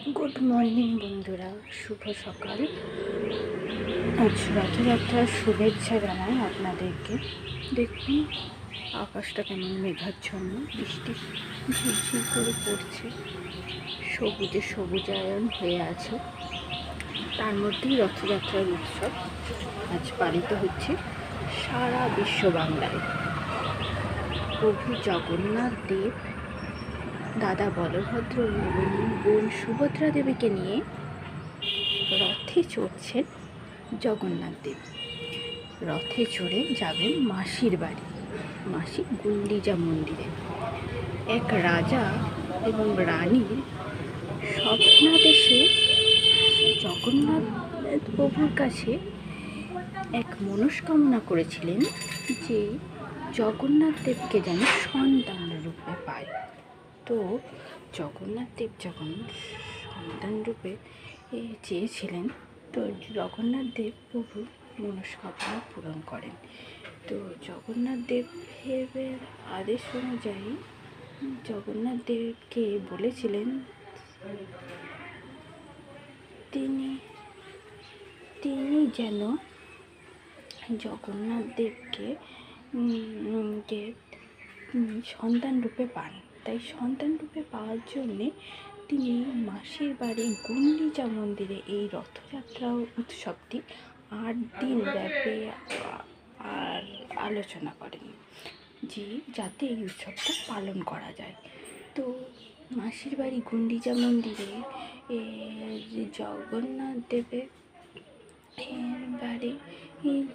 Good morning বন্ধুরা, শুভ সকাল। আজ রথযাত্রার শুভেচ্ছা জানাই আপনাদেরকে। দেখুন আকাশটা কেমন মেঘাচ্ছন্ন, বৃষ্টি ঝিরঝির করে পড়ছে, সবুজে সবুজায়ন হয়ে আছে। তার মধ্যেই রথযাত্রার উৎসব আজ পালিত হচ্ছে সারা বিশ্ব বাংলায়। প্রভু জগন্নাথ দেব, দাদা বলভদ্র এবং বোন সুভদ্রা দেবীকে নিয়ে রথে চড়ছেন জগন্নাথ দেব। রথে চড়ে যাবেন মাসির বাড়ি, মাসি গুন্ডিচা মন্দিরে। এক রাজা এবং রানীর স্বপ্নাদেশে জগন্নাথ প্রভুর কাছে এক মনস্কামনা করেছিলেন যে জগন্নাথ দেবকে যেন সন্তান রূপে পায়। তো জগন্নাথ দেব যখন সন্তান রূপে চেয়েছিলেন, তো জগন্নাথ দেব প্রভু মনস্কামনা পূরণ করেন। তো জগন্নাথ দেবের আদেশ অনুযায়ী জগন্নাথ দেবকে বলেছিলেন তিনি যেন জগন্নাথ দেবকে সন্তান রূপে পান। তাই সন্তান রূপে পাওয়ার জন্যে তিনি মাসির বাড়ি গুন্ডিচা মন্দিরে এই রথযাত্রা উৎসবটি 8 দিন ব্যাপী আর আলোচনা করেন যে যাতে এই উৎসবটা পালন করা যায়। তো মাসির বাড়ি গুন্ডিচা মন্দিরে জগন্নাথ দেবের বাড়ি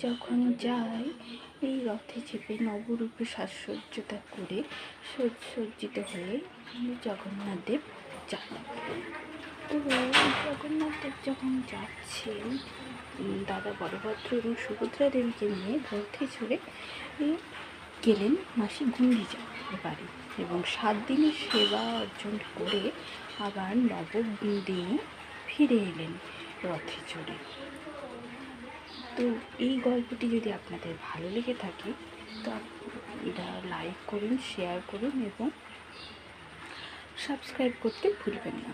যখন যায়, এই রথে চেপে নবরূপে সাজসজ্জতা করে সজ্জিত হয়ে জগন্নাথ দেব যান। তো জগন্নাথ দেব যখন যাচ্ছেন, দাদা বলভদ্র এবং সুভদ্রা দেবীকে নিয়ে রথে চড়ে গেলেন মাসি গুন্ডিচা বাড়ি এবং 7 দিনের সেবা অর্জন করে আবার নবম দিনে ফিরে এলেন রথে চড়ে। তো এই গল্পটি যদি আপনাদের ভালো লেগে থাকে তো আপনারা লাইক করুন, শেয়ার করুন এবং সাবস্ক্রাইব করতে ভুলবেন না।